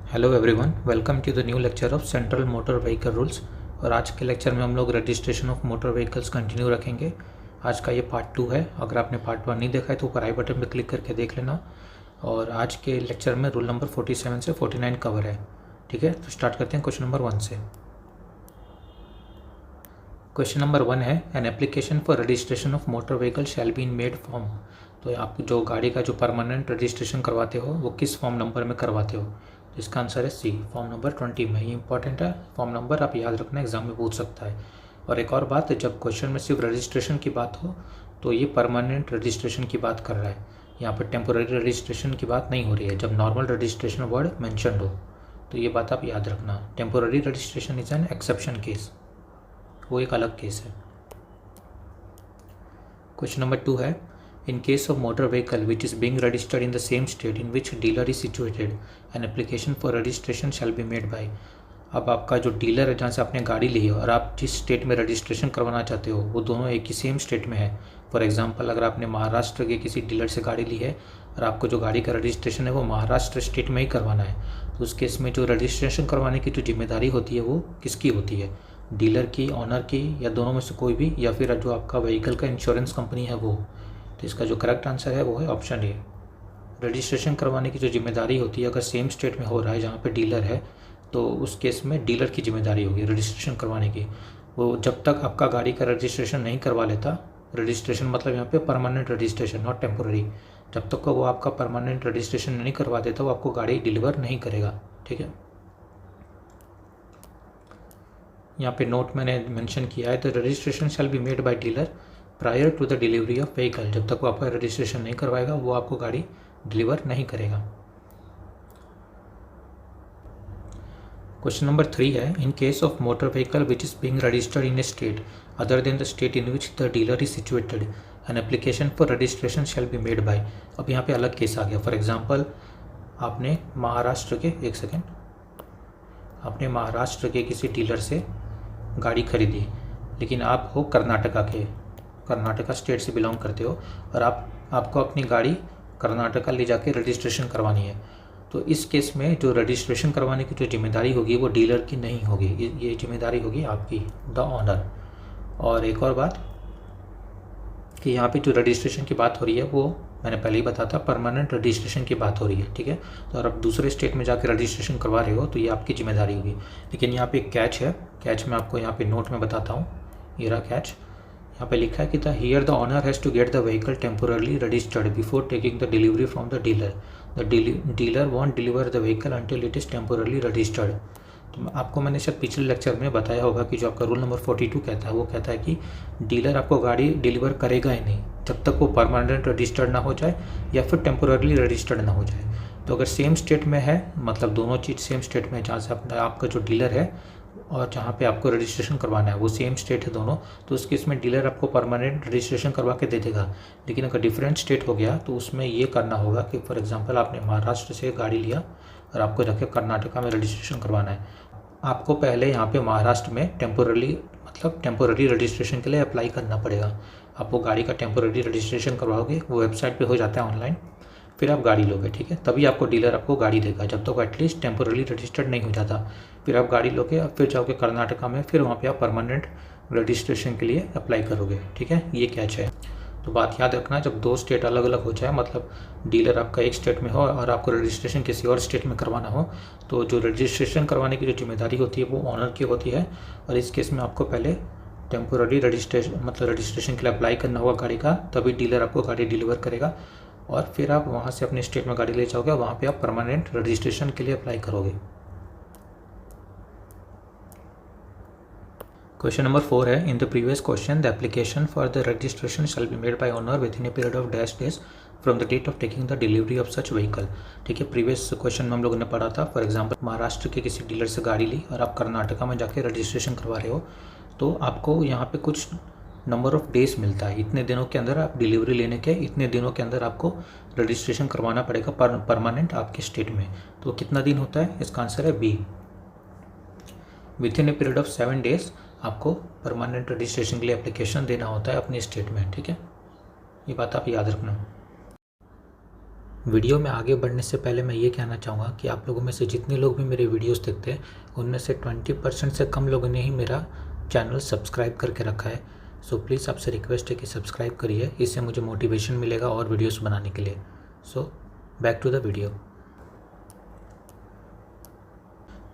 Hello everyone, welcome to the new lecture of central motor vehicle rules. और आज के लेक्चर में हम लोग registration of motor vehicles continue रखेंगे। आज का ये पार्ट 2 है। अगर आपने पार्ट 1 नहीं देखा है तो ऊपर आई बटन पर क्लिक करके देख लेना। और आज के लेक्चर में रूल नंबर 47 से 49 कवर है। ठीक है, तो स्टार्ट करते हैं क्वेश्चन नंबर 1 से। क्वेश्चन नंबर 1 है, an application for registration of motor vehicle shall be in made form. तो आप जो गाड़ी का जो परमानेंट रजिस्ट्रेशन करवाते हो वो किस फॉर्म नंबर में करवाते हो? तो इसका आंसर है सी, फॉर्म नंबर 20 में। ये इंपॉर्टेंट है, फॉर्म नंबर आप याद रखना, एग्जाम में पूछ सकता है। और एक और बात, जब क्वेश्चन में सिर्फ रजिस्ट्रेशन की बात हो तो ये परमानेंट रजिस्ट्रेशन की बात कर रहा है, यहाँ पर टेम्पोररी रजिस्ट्रेशन की बात नहीं हो रही है। जब नॉर्मल रजिस्ट्रेशन वर्ड मैंशनड हो तो ये बात आप याद रखना। Temporary registration is an exception case, वो एक अलग केस है। क्वेश्चन नंबर 2 है, इन case of motor vehicle which is being registered in the same state in which dealer is situated an application for registration shall be made bye. अब आपका जो dealer है जहाँ से आपने गाड़ी ली है और आप जिस स्टेट में रजिस्ट्रेशन करवाना चाहते हो वो दोनों एक ही सेम स्टेट में है। फॉर एग्जांपल, अगर आपने महाराष्ट्र के किसी डीलर से गाड़ी ली है और आपको जो गाड़ी का रजिस्ट्रेशन है वो महाराष्ट्र स्टेट में ही करवाना है, तो उस केस में जो रजिस्ट्रेशन करवाने की जो जिम्मेदारी होती है वो किसकी होती है? डीलर की, ऑनर की, या दोनों में से कोई भी, या फिर जो आपका व्हीकल का इंश्योरेंस कंपनी है वो? तो इसका जो करेक्ट आंसर है वो है ऑप्शन ए। रजिस्ट्रेशन करवाने की जो जिम्मेदारी होती है, अगर सेम स्टेट में हो रहा है जहाँ पे डीलर है तो उस केस में डीलर की जिम्मेदारी होगी रजिस्ट्रेशन करवाने की। वो जब तक आपका गाड़ी का रजिस्ट्रेशन नहीं करवा लेता, रजिस्ट्रेशन मतलब यहाँ पे परमानेंट रजिस्ट्रेशन, नॉट टेम्पोररी, जब तक वो आपका परमानेंट रजिस्ट्रेशन नहीं करवा देता वो आपको गाड़ी डिलीवर नहीं करेगा। ठीक है, यहाँ पे नोट मैंने मेंशन किया है, तो registration shall be made by dealer prior to the delivery of vehicle. जब तक वो आपका रजिस्ट्रेशन नहीं करवाएगा वो आपको गाड़ी डिलीवर नहीं करेगा। क्वेश्चन नंबर 3 है, इन case of motor vehicle which is being registered in A state other than the state in which the dealer is situated an application for registration shall be made bye. अब यहाँ पे अलग case आ गया। For example, आपने महाराष्ट्र के, एक second, आपने महाराष्ट्र के किसी डीलर से गाड़ी खरीदी, लेकिन आप हो कर्नाटका के, कर्नाटका स्टेट से बिलोंग करते हो और आपको अपनी गाड़ी कर्नाटका ले जाके रजिस्ट्रेशन करवानी है। तो इस केस में जो रजिस्ट्रेशन करवाने की जो जिम्मेदारी होगी वो डीलर की नहीं होगी, ये जिम्मेदारी होगी आपकी, द ऑनर। और एक और बात कि यहाँ पे जो रजिस्ट्रेशन की बात हो रही है वो मैंने पहले ही बताया था, परमानेंट रजिस्ट्रेशन की बात हो रही है। ठीक है, तो अगर आप दूसरे स्टेट में जाकर रजिस्ट्रेशन करवा रहे हो तो ये आपकी जिम्मेदारी होगी। लेकिन यहाँ पे एक कैच है, कैच मैं आपको यहाँ पे नोट में बताता हूँ। ये रहा कैच, यहाँ पे लिखा है कि the owner has to get the vehicle temporarily registered before taking the delivery from the dealer. The dealer won't deliver the vehicle until it is temporarily registered. तो आपको मैंने शायद पिछले लेक्चर में बताया होगा कि जो आपका रूल नंबर 42 कहता है वो कहता है कि डीलर आपको गाड़ी डिलीवर करेगा ही नहीं जब तक वो परमानेंट रजिस्टर्ड ना हो जाए या फिर टेम्पोरली रजिस्टर्ड ना हो जाए। तो अगर सेम स्टेट में है, मतलब दोनों चीज़ सेम स्टेट में, जहाँ से आपका जो डीलर है और जहाँ पे आपको रजिस्ट्रेशन करवाना है वो सेम स्टेट है दोनों, तो उस केस में डीलर आपको परमानेंट रजिस्ट्रेशन करवा के दे देगा। लेकिन अगर डिफरेंट स्टेट हो गया तो उसमें ये करना होगा कि फॉर एग्जांपल आपने महाराष्ट्र से गाड़ी लिया और आपको जाके कर्नाटका में रजिस्ट्रेशन करवाना है, आपको पहले यहाँ पे महाराष्ट्र में टेम्पोररी रजिस्ट्रेशन के लिए अप्लाई करना पड़ेगा। आप वो गाड़ी का टेम्पोररी रजिस्ट्रेशन करवाओगे, वो वेबसाइट पे हो जाता है ऑनलाइन, फिर आप गाड़ी लोगे। ठीक है, तभी आपको डीलर आपको गाड़ी देगा, जब तक एटलीस्ट टेम्पोरली रजिस्टर्ड नहीं हो जाता। फिर आप गाड़ी लोगे, फिर जाओगे कर्नाटका में, फिर वहाँ पे आप परमानेंट रजिस्ट्रेशन के लिए अप्लाई करोगे। ठीक है, ये कैच है। तो बात याद रखना, जब दो स्टेट अलग अलग हो जाए, मतलब डीलर आपका एक स्टेट में हो और आपको रजिस्ट्रेशन किसी और स्टेट में करवाना हो, तो जो रजिस्ट्रेशन करवाने की जो जिम्मेदारी होती है वो ऑनर की होती है। और इस केस में आपको पहले टेम्पोररी रजिस्ट्रेशन, मतलब रजिस्ट्रेशन के लिए अप्लाई करना होगा गाड़ी का, तभी डीलर आपको गाड़ी डिलीवर करेगा। और फिर आप वहाँ से अपने स्टेट में गाड़ी ले जाओगे, वहाँ पे आप परमानेंट रजिस्ट्रेशन के लिए अप्लाई करोगे। क्वेश्चन नंबर 4 है, in the previous question the application for the registration shall be made by owner within a period of dash days from the date of taking the delivery of such vehicle. ठीक है, previous question में हम लोगों ने पढ़ा था, for example Maharashtra के किसी डीलर से गाड़ी ली और आप कर्नाटका में जाके रजिस्ट्रेशन करवा रहे हो, तो आपको यहाँ पे कुछ नंबर ऑफ डेज मिलता है। इतने दिनों के अंदर आप डिलीवरी लेने के, इतने दिनों के अंदर आपको रजिस्ट्रेशन करवाना पड़ेगा परमानेंट आपके स्टेट में। तो कितना दिन होता है? इसका आंसर है B, within a period of 7 days आपको परमानेंट रजिस्ट्रेशन के लिए एप्लीकेशन देना होता है अपने स्टेट में। ठीक है, ये बात आप याद रखना। वीडियो में आगे बढ़ने से पहले मैं ये कहना चाहूँगा कि आप लोगों में से जितने लोग भी मेरे वीडियोस देखते हैं उनमें से 20% से कम लोगों ने ही मेरा चैनल सब्सक्राइब करके रखा है। सो प्लीज़ आपसे रिक्वेस्ट है कि सब्सक्राइब करिए, इससे मुझे मोटिवेशन मिलेगा और वीडियोस बनाने के लिए। So back to the video.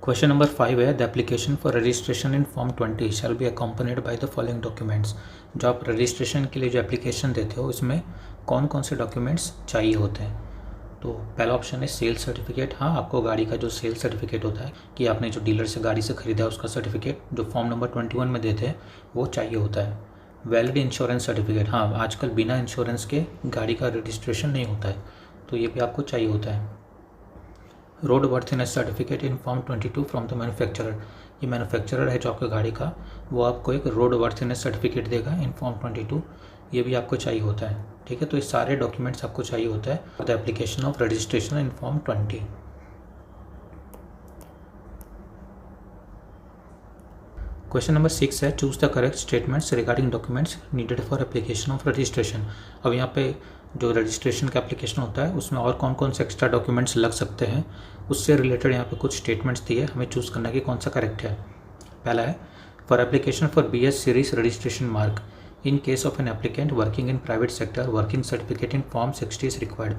Question number 5 है, the application for registration in form 20 shall be accompanied by the following documents. जो आप रजिस्ट्रेशन के लिए जो एप्लीकेशन देते हो उसमें कौन कौन से डॉक्यूमेंट्स चाहिए होते हैं। तो पहला ऑप्शन है सेल सर्टिफिकेट। हाँ, आपको गाड़ी का जो सेल सर्टिफिकेट होता है कि आपने जो डीलर से गाड़ी से ख़रीदा है उसका सर्टिफिकेट जो फॉर्म नंबर 21 में देते हैं वो चाहिए होता है। वैलिड इंश्योरेंस सर्टिफिकेट, हाँ आजकल बिना इंश्योरेंस के गाड़ी का रजिस्ट्रेशन नहीं होता है, तो ये भी आपको चाहिए होता है। Road worthiness certificate in form 22 from the manufacturer. ये मैन्युफैक्चरर है जो आपकी गाड़ी का, वो आपको एक रोड वर्थीनेस सर्टिफिकेट देगा इन फॉर्म 22, ये भी आपको चाहिए होता है। ठीक है, तो ये सारे डॉक्यूमेंट्स आपको चाहिए होता है for the application of registration in form 20। Question number 6 है, choose the correct statements regarding documents needed for application of registration. अब यहाँ पे जो रजिस्ट्रेशन का एप्लीकेशन होता है उसमें और कौन कौन से एक्स्ट्रा डॉक्यूमेंट्स लग सकते हैं उससे रिलेटेड यहाँ पे कुछ स्टेटमेंट्स दिए, हमें चूज़ करना है कि कौन सा करेक्ट है। पहला है, for application for BS series registration mark in case of an applicant working in private sector working certificate in form 60 is required.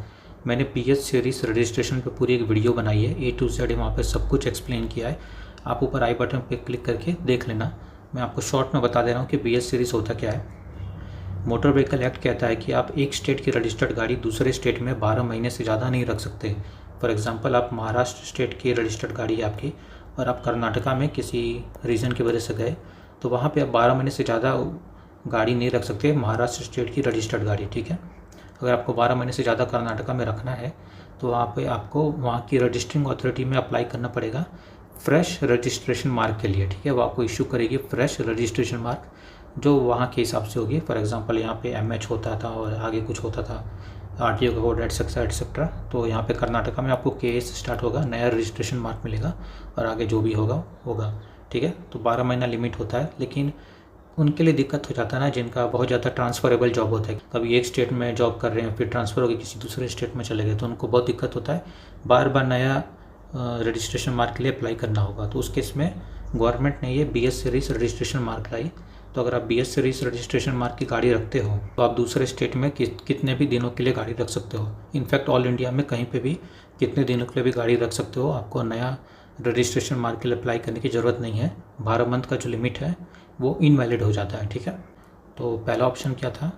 मैंने BS सीरीज रजिस्ट्रेशन पे पूरी एक वीडियो बनाई है, A to Z वहाँ पे सब कुछ एक्सप्लेन किया है, आप ऊपर आई बटन पे क्लिक करके देख लेना। मैं आपको शॉर्ट में बता दे रहा हूँ कि BS सीरीज होता क्या है। मोटर व्हीकल एक्ट कहता है कि आप एक स्टेट की रजिस्टर्ड गाड़ी दूसरे स्टेट में 12 महीने से ज़्यादा नहीं रख सकते। फॉर एग्जांपल, आप महाराष्ट्र स्टेट की रजिस्टर्ड गाड़ी है आपकी और आप कर्नाटका में किसी रीज़न की वजह से गए, तो वहाँ पे आप 12 महीने से ज़्यादा गाड़ी नहीं रख सकते, महाराष्ट्र स्टेट की रजिस्टर्ड गाड़ी। ठीक है, अगर आपको 12 महीने से ज़्यादा कर्नाटका में रखना है तो वहाँ पे आपको वहाँ की रजिस्टरिंग अथॉरिटी में अप्लाई करना पड़ेगा फ्रेश रजिस्ट्रेशन मार्क के लिए। ठीक है, वो आपको इशू करेगी फ्रेश रजिस्ट्रेशन मार्क जो वहाँ के हिसाब से होगी। फॉर एग्जांपल, यहाँ पे MH होता था और आगे कुछ होता था, RTO का कोड एटसेट्रा, तो यहाँ पे कर्नाटका में आपको KS स्टार्ट होगा, नया रजिस्ट्रेशन मार्क मिलेगा और आगे जो भी होगा। ठीक है, तो 12 महीना लिमिट होता है, लेकिन उनके लिए दिक्कत हो जाता है ना जिनका बहुत ज़्यादा ट्रांसफरेबल जॉब होता है, कभी एक स्टेट में जॉब कर रहे हैं फिर ट्रांसफ़र हो गए किसी दूसरे स्टेट में चले गए, तो उनको बहुत दिक्कत होता है, बार बार नया रजिस्ट्रेशन मार्क के लिए अप्लाई करना होगा। तो उस केस में गवर्नमेंट ने ये BS सीरीज रजिस्ट्रेशन मार्क लाई। तो अगर आप BS सीरीज रजिस्ट्रेशन मार्क की गाड़ी रखते हो तो आप दूसरे स्टेट में कितने भी दिनों के लिए गाड़ी रख सकते हो। इनफैक्ट ऑल इंडिया में कहीं पे भी कितने दिनों के लिए भी गाड़ी रख सकते हो, आपको नया रजिस्ट्रेशन मार्क के लिए अप्लाई करने की ज़रूरत नहीं है। 12 मंथ का जो लिमिट है वो इनवैलिड हो जाता है। ठीक है, तो पहला ऑप्शन क्या था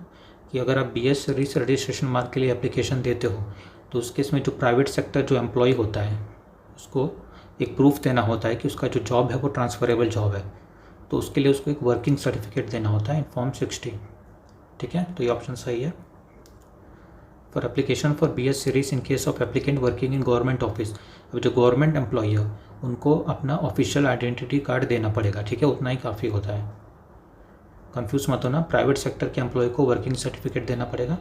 कि अगर आप BS सीरीज रजिस्ट्रेशन मार्क के लिए एप्लीकेशन देते हो तो उस केस में जो प्राइवेट सेक्टर जो एम्प्लॉय होता है उसको एक प्रूफ देना होता है कि उसका जो जॉब है वो ट्रांसफरेबल जॉब है, तो उसके लिए उसको एक वर्किंग सर्टिफिकेट देना होता है इन फॉर्म 60। ठीक है, तो ये ऑप्शन सही है। For application for BS series in case of applicant working in government office, अब जो गवर्नमेंट एम्प्लॉय है उनको अपना ऑफिशियल आइडेंटिटी कार्ड देना पड़ेगा। ठीक है, उतना ही काफ़ी होता है, कंफ्यूज मत होना। प्राइवेट सेक्टर के एम्प्लॉय को वर्किंग सर्टिफिकेट देना पड़ेगा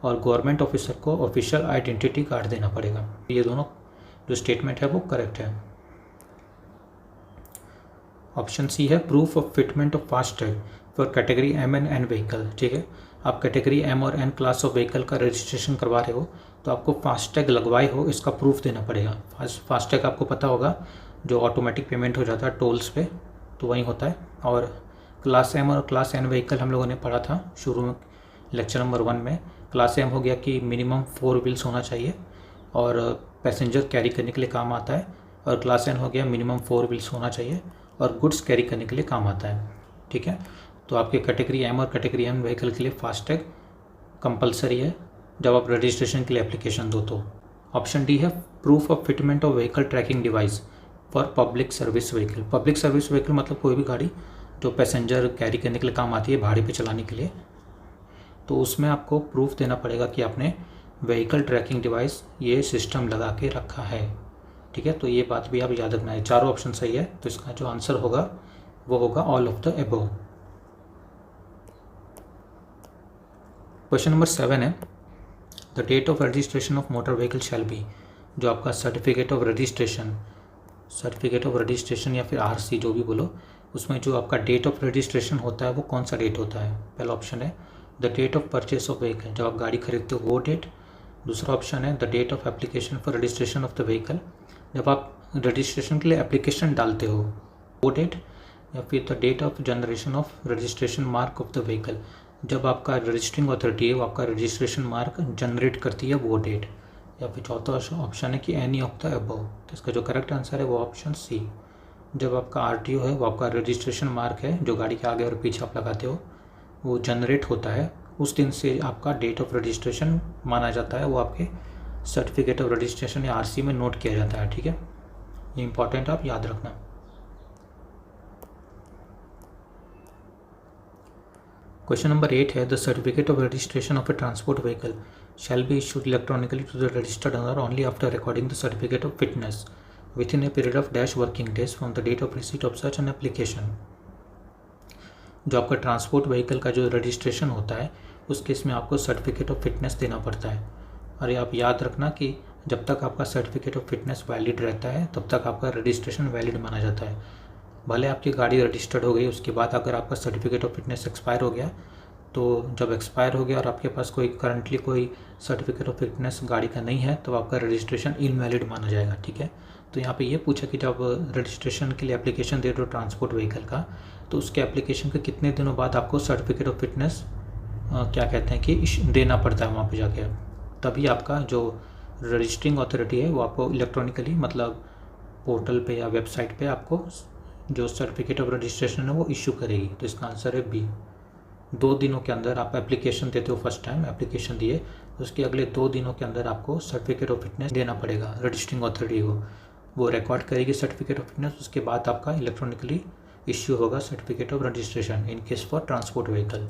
और गवर्नमेंट ऑफिसर को ऑफिशियल आइडेंटिटी कार्ड देना पड़ेगा। ये दोनों जो स्टेटमेंट है वो करेक्ट है। ऑप्शन C है, proof of fitment of FASTag for category M and N vehicle. ठीक है, आप कैटेगरी M और N क्लास ऑफ व्हीकल का रजिस्ट्रेशन करवा रहे हो तो आपको फास्टैग लगवाए हो इसका प्रूफ देना पड़ेगा। फास्टैग आपको पता होगा जो ऑटोमेटिक पेमेंट हो जाता है टोल्स पे, तो वही होता है। और क्लास M और क्लास N व्हीकल हम लोगों ने पढ़ा था शुरू में लेक्चर नंबर 1 में। क्लास M हो गया कि मिनिमम 4 व्हील्स होना चाहिए और पैसेंजर कैरी करने के लिए काम आता है, और क्लास N हो गया मिनिमम 4 व्हील्स होना चाहिए और गुड्स कैरी करने के लिए काम आता है। ठीक है, तो आपके कैटेगरी M और कैटेगरी N व्हीकल के लिए फास्टैग कंपलसरी है जब आप रजिस्ट्रेशन के लिए एप्लीकेशन दो तो। ऑप्शन D है, proof of fitment of vehicle tracking device for public service vehicle. Public service vehicle मतलब कोई भी गाड़ी जो पैसेंजर कैरी करने के लिए काम आती है, भाड़े पे चलाने के लिए, तो उसमें आपको प्रूफ देना पड़ेगा कि आपने व्हीकल ट्रैकिंग डिवाइस ये सिस्टम लगा के रखा है। ठीक है, तो ये बात भी आप याद रखना है। चारों ऑप्शन सही है, तो इसका जो आंसर होगा वो होगा all of the above. Question number 7 है, the date of registration of motor vehicle shall be. जो आपका सर्टिफिकेट ऑफ रजिस्ट्रेशन या फिर RC जो भी बोलो, उसमें जो आपका डेट ऑफ रजिस्ट्रेशन होता है वो कौन सा डेट होता है। पहला ऑप्शन है the date of purchase of vehicle, जब आप गाड़ी खरीदते हो वो डेट। दूसरा ऑप्शन है the date of application for registration of the vehicle, जब आप रजिस्ट्रेशन के लिए एप्लीकेशन डालते हो वो डेट, या फिर the date of generation of registration mark of the vehicle, जब आपका रजिस्टरिंग अथॉरिटी है वो आपका रजिस्ट्रेशन मार्क जनरेट करती है वो डेट, या फिर चौथा ऑप्शन है कि एनी ऑफ द अबव। तो इसका जो करेक्ट आंसर है वो ऑप्शन सी, जब आपका आरटीओ है वो आपका रजिस्ट्रेशन मार्क है जो गाड़ी के आगे और पीछे आप लगाते हो वो जनरेट होता है, उस दिन से आपका डेट ऑफ रजिस्ट्रेशन माना जाता है, वो आपके सर्टिफिकेट ऑफ रजिस्ट्रेशन या आरसी में नोट किया जाता है। ठीक है, ये इंपॉर्टेंट आप याद रखना। क्वेश्चन नंबर 8 है the certificate of registration of a transport vehicle shall be issued electronically to the registered owner only after recording the certificate of fitness within a period of dash working days from the date of receipt of such an application। जो आपका transport vehicle का जो registration होता है उस case में आपको certificate of fitness देना पड़ता है। और आप याद रखना कि जब तक आपका सर्टिफिकेट ऑफ फिटनेस वैलिड रहता है तब तक आपका रजिस्ट्रेशन वैलिड माना जाता है। भले आपकी गाड़ी रजिस्टर्ड हो गई, उसके बाद अगर आपका सर्टिफिकेट ऑफ फिटनेस एक्सपायर हो गया, तो जब एक्सपायर हो गया और आपके पास कोई करंटली कोई सर्टिफिकेट ऑफ फिटनेस गाड़ी का नहीं है तो आपका रजिस्ट्रेशन इनवैलिड माना जाएगा। ठीक है, तो यहाँ पे ये पूछा कि जब रजिस्ट्रेशन के लिए एप्लीकेशन दे रहे हो ट्रांसपोर्ट व्हीकल का, तो उसके एप्लीकेशन के कितने दिनों बाद आपको सर्टिफिकेट ऑफ फिटनेस क्या कहते हैं कि देना पड़ता है वहाँ पे जाके, तभी आपका जो रजिस्टरिंग अथॉरिटी है वो आपको इलेक्ट्रॉनिकली मतलब पोर्टल पे या वेबसाइट पे आपको जो सर्टिफिकेट ऑफ रजिस्ट्रेशन है वो इशू करेगी। तो इसका आंसर है बी। 2 दिनों के अंदर आप एप्लीकेशन देते हो, फर्स्ट टाइम एप्लीकेशन दिए उसके अगले 2 दिनों के अंदर आपको सर्टिफिकेट ऑफ फिटनेस देना पड़ेगा रजिस्टरिंग अथॉरिटी को, वो रिकॉर्ड करेगी सर्टिफिकेट ऑफ फिटनेस, उसके बाद आपका इलेक्ट्रॉनिकली इश्यू होगा certificate of registration in case for transport vehicle.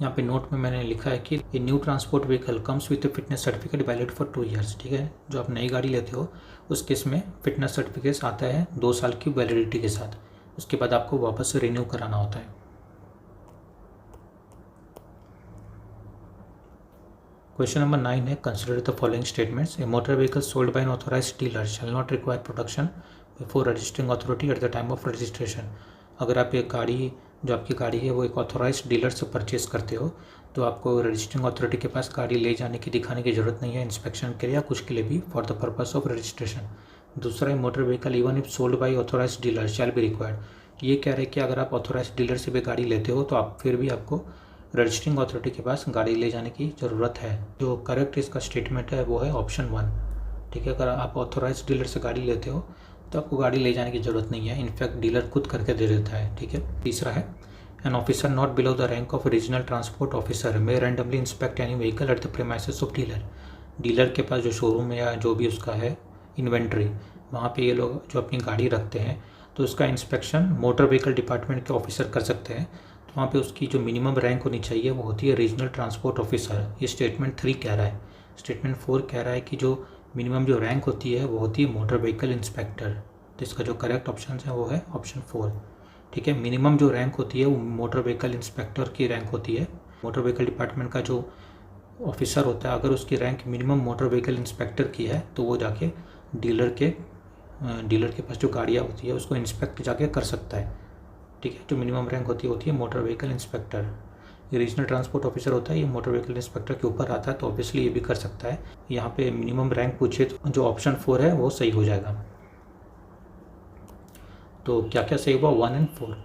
यहाँ पे नोट में मैंने लिखा है कि a new transport vehicle comes with A fitness certificate valid for 2 years. ठीक है, जो आप नई गाड़ी लेते हो उस केस में फिटनेस सर्टिफिकेट आता है 2 साल की वैलिडिटी के साथ, उसके बाद आपको वापस से रिन्यू कराना होता है। क्वेश्चन नंबर 9 है consider the following statements. A motor vehicle sold by an authorized dealer shall not require production before registering authority at the time of registration. अगर आप एक गाड़ी जो आपकी गाड़ी है वो एक ऑथोराइज्ड डीलर से परचेज करते हो तो आपको रजिस्टरिंग अथॉरिटी के पास गाड़ी ले जाने की दिखाने की जरूरत नहीं है इंस्पेक्शन के लिए या कुछ के लिए भी for the purpose of registration. दूसरा है motor vehicle even if sold by authorized dealer shall be required. ये कह रहे हैं कि अगर आप ऑथोराइज्ड डीलर से भी गाड़ी लेते हो तो आप फिर भी आपको रजिस्टरिंग अथॉरिटी के पास गाड़ी ले जाने की ज़रूरत है। जो करेक्ट इसका स्टेटमेंट है वो है ऑप्शन 1। ठीक है, अगर आप ऑथोराइज्ड डीलर से गाड़ी लेते हो तो आपको गाड़ी ले जाने की ज़रूरत नहीं है, इनफैक्ट डीलर खुद करके दे देता है। ठीक है, तीसरा है an officer not below the rank of regional transport officer may randomly inspect any vehicle at the premises of dealer. Dealer के पास जो शोरूम है या जो भी उसका है इन्वेंट्री, वहाँ पे ये लोग जो अपनी गाड़ी रखते हैं तो उसका इंस्पेक्शन मोटर व्हीकल डिपार्टमेंट के ऑफिसर कर सकते हैं। तो वहाँ पे उसकी जो मिनिमम रैंक होनी चाहिए वो होती है रीजनल ट्रांसपोर्ट ऑफिसर। ये स्टेटमेंट 3 कह रहा है। स्टेटमेंट 4 कह रहा है कि जो मिनिमम जो रैंक होती है वो होती है मोटर व्हीकल इंस्पेक्टर। तो इसका जो करेक्ट ऑप्शन है वो है ऑप्शन 4। ठीक है, मिनिमम जो रैंक होती है वो मोटर व्हीकल इंस्पेक्टर की रैंक होती है। मोटर व्हीकल डिपार्टमेंट का जो ऑफिसर होता है अगर उसकी rank minimum motor vehicle inspector की है तो वो जाके डीलर के पास जो गाड़ियाँ होती है उसको इंस्पेक्ट जाके कर सकता है। ठीक है, जो मिनिमम रैंक होती है मोटर व्हीकल इंस्पेक्टर। ये रीजनल ट्रांसपोर्ट ऑफिसर होता है, ये मोटर व्हीकल इंस्पेक्टर के ऊपर आता है तो ऑब्वियसली ये भी कर सकता है। यहाँ पे मिनिमम रैंक पूछे तो जो ऑप्शन 4 है वो सही हो जाएगा। तो क्या क्या सही हुआ 1 और 4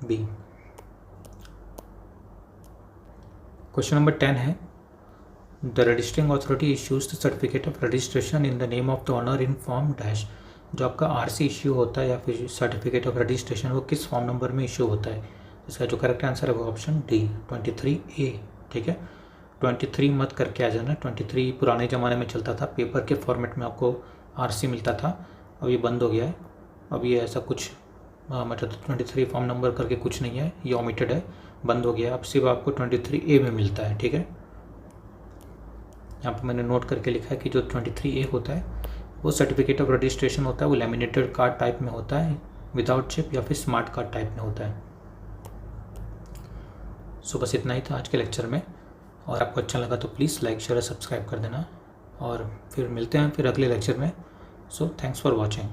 बी। क्वेश्चन नंबर 10 है the registering authority issues the certificate of registration in the name of the owner in form dash. जो आपका आरसी इश्यू होता है या फिर सर्टिफिकेट ऑफ रजिस्ट्रेशन वो किस फॉर्म नंबर में इश्यू होता है। इसका जो करेक्ट आंसर है वो ऑप्शन डी 23A। ठीक है, 23 मत करके आ जाना। 23 पुराने ज़माने में चलता था, पेपर के फॉर्मेट में आपको आरसी मिलता था, अब ये बंद हो गया है। अब ये ऐसा कुछ मतलब 23 फॉर्म नंबर करके कुछ नहीं है, ये ओमिटेड है, बंद हो गया। अब सिर्फ आपको 23A में मिलता है। ठीक है, यहाँ पर मैंने नोट करके लिखा है कि जो 23A होता है वो सर्टिफिकेट ऑफ रजिस्ट्रेशन होता है, वो लैमिनेटेड कार्ड टाइप में होता है, विदाउट चिप या फिर स्मार्ट कार्ड टाइप में होता है। सो बस इतना ही था आज के लेक्चर में, और आपको अच्छा लगा तो प्लीज़ लाइक शेयर सब्सक्राइब कर देना, और फिर मिलते हैं फिर अगले लेक्चर में। So thanks for watching.